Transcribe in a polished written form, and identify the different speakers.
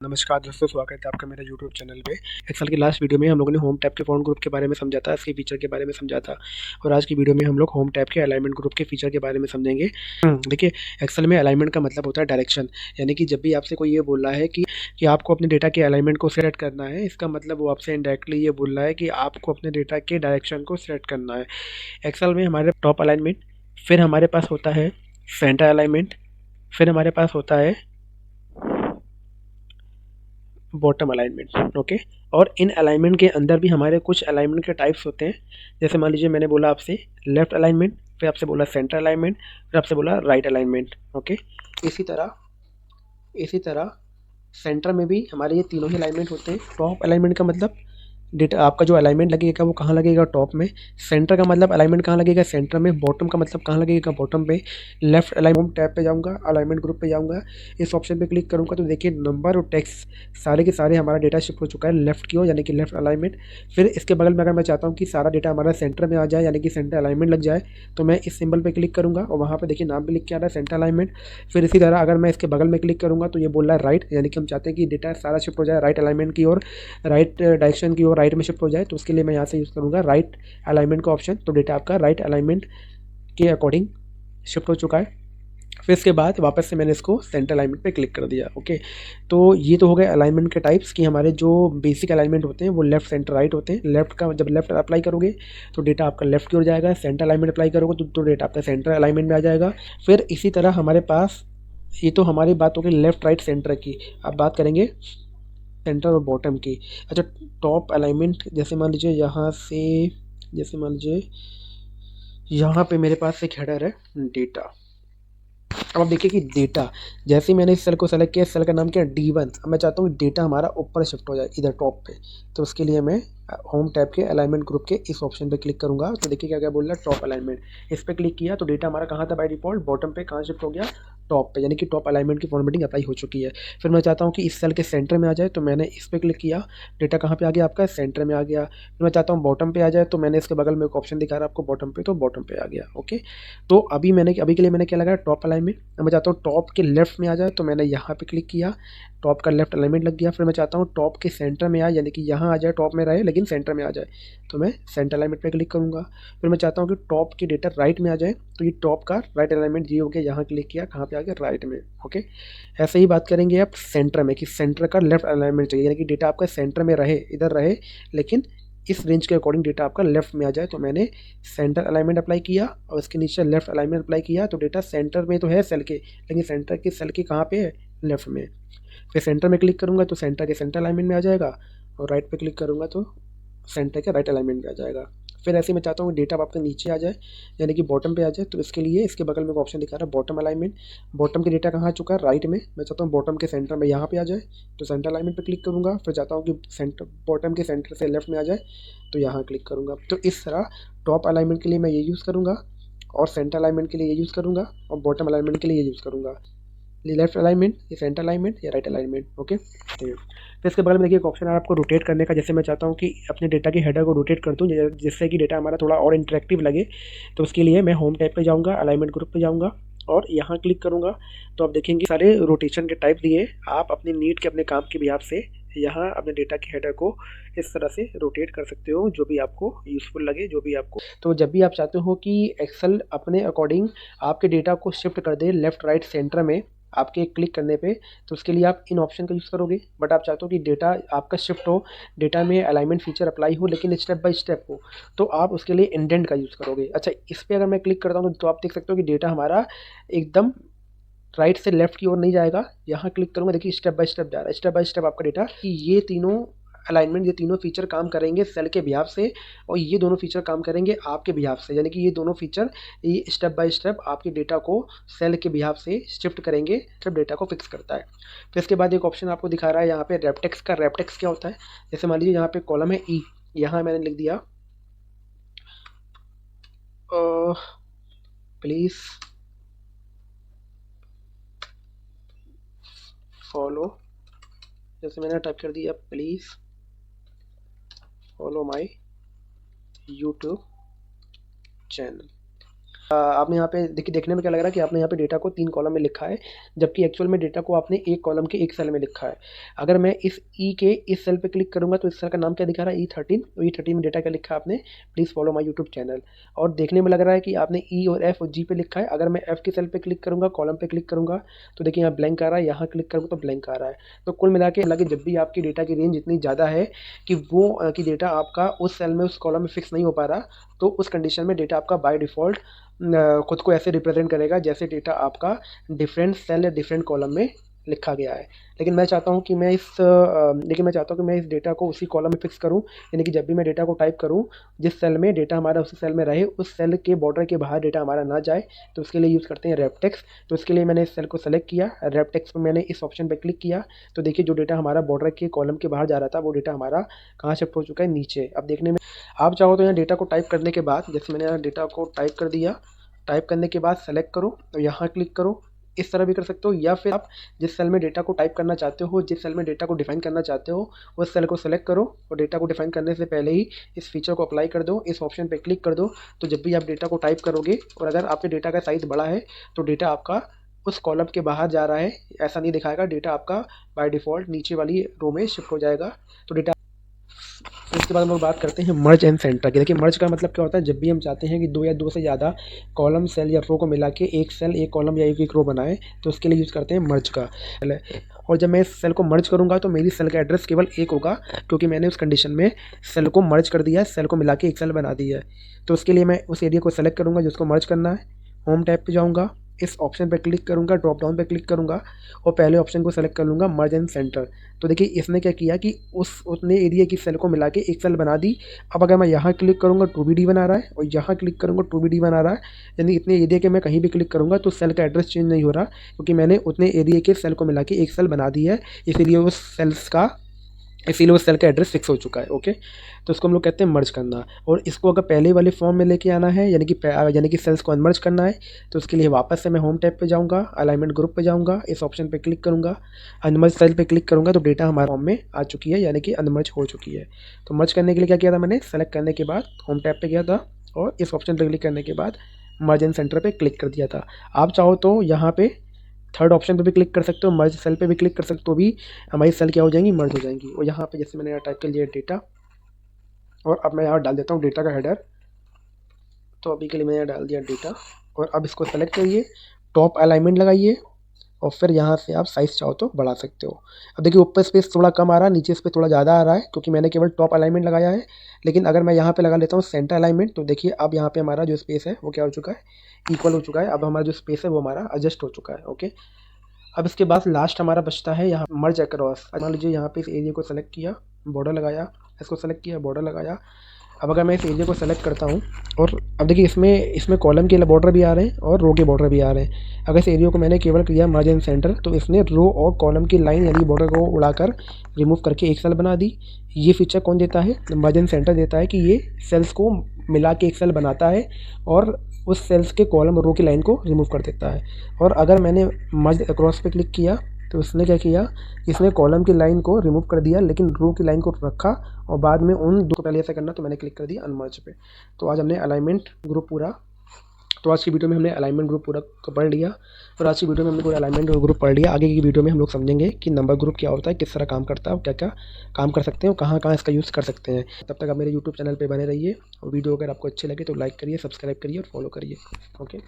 Speaker 1: नमस्कार दोस्तों, स्वागत है आपका मेरे यूट्यूब चैनल पे। एक्सेल की लास्ट वीडियो में हम लोगों ने होम टैब के फ़ॉन्ट ग्रुप के बारे में समझा था, इसके फीचर के बारे में समझा था। और आज की वीडियो में हम लोग होम टैब के अलाइनमेंट ग्रुप के फीचर के बारे में समझेंगे। देखिए, एक्सेल में अलाइनमेंट का मतलब होता है डायरेक्शन। यानी कि जब भी आपसे कोई ये बोल रहा है कि आपको अपने डेटा के अलाइनमेंट को सेलेक्ट करना है, इसका मतलब वो आपसे इनडायरेक्टली ये बोल रहा है कि आपको अपने डेटा के डायरेक्शन को सेलेक्ट करना है। एक्सेल में हमारे टॉप अलाइनमेंट, फिर हमारे पास होता है सेंटर अलाइनमेंट, फिर हमारे पास होता है बॉटम अलाइनमेंट। ओके। और इन अलाइनमेंट के अंदर भी हमारे कुछ अलाइनमेंट के टाइप्स होते हैं। जैसे मान लीजिए मैंने बोला आपसे लेफ्ट अलाइनमेंट, फिर आपसे बोला सेंटर अलाइनमेंट, फिर आपसे बोला राइट अलाइनमेंट। ओके। इसी तरह इसी तरह सेंटर में भी हमारे ये तीनों ही अलाइनमेंट होते हैं। टॉप अलाइनमेंट का मतलब डेटा आपका जो अलाइनमेंट लगेगा वो कहाँ लगेगा, टॉप में। सेंटर का मतलब अलाइनमेंट कहाँ लगेगा, सेंटर में। बॉटम का मतलब कहाँ लगेगा, बॉटम पे। लेफ्ट अलाइनमेंट टैब पे जाऊँगा, अलाइनमेंट ग्रुप पे जाऊँगा, इस ऑप्शन पे क्लिक करूँगा तो देखिए नंबर और टेक्स्ट सारे के सारे हमारा डेटा शिफ्ट हो चुका है लेफ्ट की ओर, यानी कि लेफ्ट अलाइनमेंट। फिर इसके बगल में अगर मैं चाहता हूँ कि सारा डेटा हमारा सेंटर में आ जाए, यानी कि सेंटर अलाइनमेंट लग जाए, तो मैं इस सिंबल पर क्लिक करूँगा और वहाँ पर देखिए नाम भी लिख के आ रहा है सेंटर अलाइनमेंट। फिर इसी तरह अगर मैं इसके बगल में क्लिक करूँगा तो ये बोल रहा है राइट, यानी कि हम चाहते हैं कि डेटा सारा शिफ्ट हो जाए राइट अलाइनमेंट की ओर, राइट डायरेक्शन की ओर, राइट में शिफ्ट हो जाए। तो उसके लिए मैं यहाँ से यूज़ करूँगा राइट अलाइनमेंट का ऑप्शन। तो डेटा आपका राइट अलाइनमेंट के अकॉर्डिंग शिफ्ट हो चुका है। फिर इसके बाद वापस से मैंने इसको सेंटर अलाइनमेंट पे क्लिक कर दिया। ओके। तो ये तो हो गए अलाइनमेंट के टाइप्स कि हमारे जो बेसिक अलाइनमेंट होते हैं वो लेफ्ट सेंटर राइट होते हैं। लेफ्ट का जब लेफ्ट अप्लाई करोगे तो डेटा आपका लेफ्ट की ओर जाएगा, सेंटर अलाइनमेंट अप्लाई करोगे तो डेटा आपका सेंटर अलाइनमेंट में आ जाएगा। फिर इसी तरह हमारे पास, ये तो हमारी बात हो गई लेफ्ट राइट सेंटर की। अब बात करेंगे सेंटर और बॉटम की। अच्छा, टॉप अलाइनमेंट जैसे मान लीजिए यहाँ से, जैसे मान लीजिए यहाँ पे मेरे पास एक हेडर है डेटा। अब आप देखिए कि डेटा, जैसे ही मैंने इस सेल को सेलेक्ट किया, इस सेल का नाम क्या है D1। अब मैं चाहता हूँ डेटा हमारा ऊपर शिफ्ट हो जाए इधर टॉप पे। तो उसके लिए मैं होम टैब के अलाइनमेंट ग्रुप के इस ऑप्शन पे क्लिक करूँगा। तो देखिए क्या क्या बोल रहा है, टॉप अलाइनमेंट। इस पर क्लिक किया तो डेटा हमारा कहाँ था बाय डिफॉल्ट, बॉटम पे। कहाँ शिफ्ट हो गया, टॉप पे, यानी कि टॉप अलाइनमेंट की फॉर्मेटिंग अप्लाई हो चुकी है। फिर मैं चाहता हूँ कि इस सेल के सेंटर में आ जाए, तो मैंने इस पर क्लिक किया, डेटा कहाँ पे आ गया आपका, सेंटर में आ गया। फिर मैं चाहता हूँ बॉटम पे आ जाए, तो मैंने इसके बगल में एक ऑप्शन दिखा रहा है आपको बॉटम पे, तो बॉटम पे आ गया। ओके। तो अभी के लिए मैंने क्या लगाया, टॉप अलाइनमेंट। मैं चाहता हूँ टॉप के लेफ्ट में आ जाए, तो मैंने यहाँ पे क्लिक किया, टॉप का लेफ्ट अलाइनमेंट लग गया। फिर मैं चाहता हूँ टॉप के सेंटर में आए, यानी कि यहाँ आ जाए, टॉप में रहे लेकिन सेंटर में आ जाए, तो मैं सेंटर अलाइनमेंट पे क्लिक करूँगा। फिर मैं चाहता हूँ कि टॉप की डेटा राइट में आ जाए, तो ये टॉप का राइट अलाइनमेंट जी हो गया, यहाँ क्लिक किया, कहाँ पे आ गया, राइट में। ओके। ऐसे ही बात करेंगे आप सेंटर में, कि सेंटर का लेफ्ट अलाइनमेंट चाहिए, यानी कि डेटा आपका सेंटर में रहे, इधर रहे, लेकिन इस रेंज के अकॉर्डिंग डेटा आपका लेफ्ट में आ जाए। तो मैंने सेंटर अलाइनमेंट अप्लाई किया और इसके नीचे लेफ्ट अलाइनमेंट अप्लाई किया। तो डेटा सेंटर में तो है सेल के, लेकिन सेंटर के सेल के कहाँ पे है, लेफ्ट में। फिर सेंटर में क्लिक करूँगा तो सेंटर के सेंटर अलाइनमेंट में आ जाएगा, और राइट पे क्लिक करूँगा तो सेंटर के राइट अलाइनमेंट में आ जाएगा। फिर ऐसे मैं चाहता हूँ डेटा आपके नीचे आ जाए, यानी कि बॉटम पे आ जाए। तो इसके लिए इसके बगल में एक ऑप्शन दिखा रहा है बॉटम अलाइनमेंट। बॉटम के डेटा कहाँ आ चुका है, राइट में। मैं चाहता हूँ बॉटम के सेंटर में यहाँ पे आ जाए, तो सेंटर अलाइनमेंट पे क्लिक करूँगा। फिर चाहता हूँ कि सेंटर बॉटम के सेंटर से लेफ्ट में आ जाए, तो यहाँ क्लिक करूँगा। तो इस तरह टॉप अलाइनमेंट के लिए मैं ये यूज़ करूँगा, और सेंटर अलाइनमेंट के लिए ये यूज़ करूँगा, और बॉटम अलाइनमेंट के लिए ये यूज़ करूँगा। लेफ्ट अलाइनमेंट या सेंटर अलाइनमेंट या राइट अलाइनमेंट। ओके। तो इसके बगल में देखिए एक ऑप्शन है आपको रोटेट करने का। जैसे मैं चाहता हूँ कि अपने डेटा के हेडर को रोटेट कर दूँ, जिससे कि डेटा हमारा थोड़ा और इंटरेक्टिव लगे। तो उसके लिए मैं होम टैब पे जाऊँगा, अलाइनमेंट ग्रुप पे जाऊँगा और यहाँ क्लिक करूँगा। तो आप देखेंगे सारे रोटेशन के टाइप दिए। आप अपनी नीड के, अपने काम के बिहाफ से यहाँ अपने डेटा के हेडर को इस तरह से रोटेट कर सकते हो, जो भी आपको यूज़फुल लगे, जो भी आपको। तो जब भी आप चाहते हो कि एक्सेल अपने अकॉर्डिंग आपके डेटा को शिफ्ट कर दे लेफ्ट राइट सेंटर में आपके क्लिक करने पे, तो उसके लिए आप इन ऑप्शन का यूज़ करोगे। बट आप चाहते हो कि डेटा आपका शिफ्ट हो, डेटा में अलाइनमेंट फीचर अप्लाई हो, लेकिन स्टेप बाय स्टेप हो, तो आप उसके लिए इंडेंट का यूज़ करोगे। अच्छा, इस पर अगर मैं क्लिक करता हूँ तो आप देख सकते हो कि डेटा हमारा एकदम राइट से लेफ्ट की ओर नहीं जाएगा। यहाँ क्लिक करूँगा, देखिए स्टेप बाय स्टेप जा रहा है। स्टेप बाय स्टेप आपका डेटा, कि ये तीनों अलाइनमेंट, ये तीनों फीचर काम करेंगे सेल के बिहाफ से, और ये दोनों फीचर काम करेंगे आपके बिहाफ से। यानी कि ये दोनों फीचर ये स्टेप बाय स्टेप आपके डेटा को सेल के बिहाफ से शिफ्ट करेंगे, जब डेटा को फिक्स करता है। फिर इसके बाद एक ऑप्शन आपको दिखा रहा है यहाँ पे रेपटेक्स का। रेपटेक्स क्या होता है, जैसे मान लीजिए यहाँ पे कॉलम है ई, यहाँ मैंने लिख दिया प्लीज़ फॉलो। जैसे मैंने टाइप कर दिया please follow my YouTube channel. आपने यहाँ पे देखने में क्या लग रहा है कि आपने यहाँ पे डेटा को 3 कॉलम में लिखा है, जबकि एक्चुअल में डेटा को आपने एक कॉलम के एक सेल में लिखा है। अगर मैं इस ई के इस सेल पे क्लिक करूँगा तो इस सेल का नाम क्या दिखा रहा है, E13। तो E13 में डेटा क्या लिखा है आपने, please follow my YouTube channel. और देखने में लग रहा है कि आपने ई और एफ और जी पे लिखा है। अगर मैं एफ के सेल पे क्लिक करूँगा, कॉलम पे क्लिक करूँगा तो देखिए यहाँ ब्लैंक आ रहा है, यहाँ क्लिक करूँगा तो ब्लैंक आ रहा है। तो कुल मिला के हालांकि जब भी आपकी डेटा की रेंज इतनी ज़्यादा है कि वो कि डेटा आपका उस सेल में उस कॉलम में फिक्स नहीं हो पा रहा, तो उस कंडीशन में डेटा आपका बाय डिफ़ॉल्ट खुद को ऐसे रिप्रेजेंट करेगा जैसे डेटा आपका डिफरेंट सेल या डिफरेंट कॉलम में लिखा गया है। लेकिन मैं चाहता हूँ कि मैं इस डेटा को उसी कॉलम में फिक्स करूँ, यानी कि जब भी मैं डेटा को टाइप करूँ, जिस सेल में डेटा हमारा उसी सेल में रहे, उस सेल के बॉर्डर के बाहर डेटा हमारा ना जाए। तो उसके लिए यूज़ करते हैं रैप टेक्स्ट। तो इसके लिए मैंने इस सेल को सेलेक्ट किया, रैप टेक्स्ट पर मैंने इस ऑप्शन पर क्लिक किया तो देखिए जो डेटा हमारा बॉर्डर के कॉलम के बाहर जा रहा था वो डेटा हमारा कहाँ शिफ्ट हो चुका है, नीचे। अब देखने में आप चाहो तो यहाँ डेटा को टाइप करने के बाद, जैसे मैंने यहाँ डेटा को टाइप कर दिया, टाइप करने के बाद सेलेक्ट करो और यहाँ क्लिक करो, इस तरह भी कर सकते हो। या फिर आप जिस सेल में डेटा को टाइप करना चाहते हो, जिस सेल में डेटा को डिफाइन करना चाहते हो, उस सेल को सेलेक्ट करो और डेटा को डिफाइन करने से पहले ही इस फीचर को अप्लाई कर दो, इस ऑप्शन पे क्लिक कर दो। तो जब भी आप डेटा को टाइप करोगे और अगर आपके डेटा का साइज़ बड़ा है तो डेटा आपका उस कॉलम के बाहर जा रहा है ऐसा नहीं दिखाएगा, डेटा आपका बाय डिफ़ॉल्ट नीचे वाली रो में शिफ्ट हो जाएगा। तो डेटा इसके बाद हम लोग बात करते हैं मर्ज एंड सेंटर की। देखिए मर्ज का मतलब क्या होता है, जब भी हम चाहते हैं कि दो या दो से ज़्यादा कॉलम, सेल या रो को मिला के एक सेल, एक कॉलम या एक रो बनाए, तो उसके लिए यूज़ करते हैं मर्ज का। और जब मैं इस सेल को मर्ज करूँगा तो मेरी सेल का एड्रेस केवल एक होगा, क्योंकि मैंने उस कंडीशन में सेल को मर्ज कर दिया है, सेल को मिला के एक सेल बना दिया है। तो उसके लिए मैं उस एरिया को सेलेक्ट करूँगा जिसको मर्ज करना है, होम टैब पे जाऊँगा, इस ऑप्शन पे क्लिक करूँगा, ड्रॉप डाउन पे क्लिक करूँगा और पहले ऑप्शन को सेलेक्ट कर लूँगा, मर्ज एंड सेंटर। तो देखिए इसने क्या किया कि उतने एरिया की सेल को मिला के एक सेल बना दी। अब अगर मैं यहाँ क्लिक करूँगा 2BD बना रहा है और यहाँ क्लिक करूँगा 2BD बना रहा है, यानी इतने एरिया के मैं कहीं भी क्लिक करूँगा तो सेल का एड्रेस चेंज नहीं हो रहा, क्योंकि मैंने उतने एरिया के सेल को मिला के एक सेल बना दी है। इसीलिए उस सेल का एड्रेस फिक्स हो चुका है। ओके, तो इसको हम लोग कहते हैं मर्ज करना। और इसको अगर पहले वाले फॉर्म में लेके आना है, यानी कि सेल्स को अनमर्ज करना है, तो उसके लिए वापस से मैं होम टैब पे जाऊंगा, अलाइनमेंट ग्रुप पे जाऊंगा, इस ऑप्शन पे क्लिक करूंगा, अनमर्ज सेल पे क्लिक करूंगा तो डेटा हमारे फॉर्म में आ चुकी है, यानी कि अनमर्ज हो चुकी है। तो मर्ज करने के लिए क्या किया था मैंने, सेलेक्ट करने के बाद होम टैब पर गया था और इस ऑप्शन पर क्लिक करने के बाद मर्ज एंड सेंटर पर क्लिक कर दिया था। आप चाहो तो यहाँ पे थर्ड ऑप्शन पे भी क्लिक कर सकते हो, मर्ज सेल पे भी क्लिक कर सकते हो, भी हमारी सेल क्या हो जाएंगी, मर्ज हो जाएंगी। और यहाँ पे जैसे मैंने यहाँ टाइप कर लिया डेटा, और अब मैं यहाँ डाल देता हूँ डेटा का हेडर। तो अभी के लिए मैंने यहाँ डाल दिया डेटा, और अब इसको सेलेक्ट करिए, टॉप अलाइनमेंट लगाइए और फिर यहाँ से आप साइज़ चाहो तो बढ़ा सकते हो। अब देखिए ऊपर स्पेस थोड़ा कम आ रहा है, नीचे स्पेस थोड़ा ज़्यादा आ रहा है, क्योंकि मैंने केवल टॉप अलाइनमेंट लगाया है। लेकिन अगर मैं यहाँ पे लगा लेता हूँ सेंटर अलाइनमेंट, तो देखिए अब यहाँ पे हमारा जो स्पेस है वो क्या हो चुका है, इक्वल हो चुका है। अब हमारा जो स्पेस है वो हमारा एडजस्ट हो चुका है। ओके, अब इसके बाद लास्ट हमारा बचता है यहाँ मर्ज अक्रॉस। मान लीजिए यहाँ पे इस एरिया को सेलेक्ट किया, बॉर्डर लगाया, इसको सेलेक्ट किया, बॉर्डर लगाया। अब अगर मैं इस एरिया को सेलेक्ट करता हूँ, और अब देखिए इसमें कॉलम के बॉर्डर भी आ रहे हैं और रो के बॉर्डर भी आ रहे हैं। अगर इस एरिया को मैंने केवल किया मर्ज एंड सेंटर, तो इसने रो और कॉलम की लाइन यानी बॉर्डर को उड़ाकर रिमूव करके एक सेल बना दी। ये फीचर कौन देता है, मर्ज एंड सेंटर देता है, कि ये सेल्स को मिला के एक सेल बनाता है और उस सेल्स के कॉलम और रो की लाइन को रिमूव कर देता है। और अगर मैंने मर्ज अक्रॉस पे क्लिक किया तो इसने क्या किया, इसने कॉलम की लाइन को रिमूव कर दिया लेकिन रो की लाइन को रखा, और बाद में उन दो को पहले ऐसा करना, तो मैंने क्लिक कर दिया अनमर्ज पे। तो आज हमने अलाइनमेंट ग्रुप पूरा आज की वीडियो में हमने अलाइनमेंट ग्रुप पूरा पढ़ लिया, और आज की वीडियो में हमने पूरा अलाइनमेंट ग्रुप पढ़ लिया। आगे की वीडियो में हम लोग समझेंगे कि नंबर ग्रुप क्या होता है, किस तरह काम करता है और क्या क्या काम कर सकते हैं और कहाँ कहाँ इसका यूज़ कर सकते हैं। तब तक आप मेरे यूट्यूब चैनल पर बने रहिए, और वीडियो अगर आपको अच्छे लगे तो लाइक करिए, सब्सक्राइब करिए और फॉलो करिए। ओके।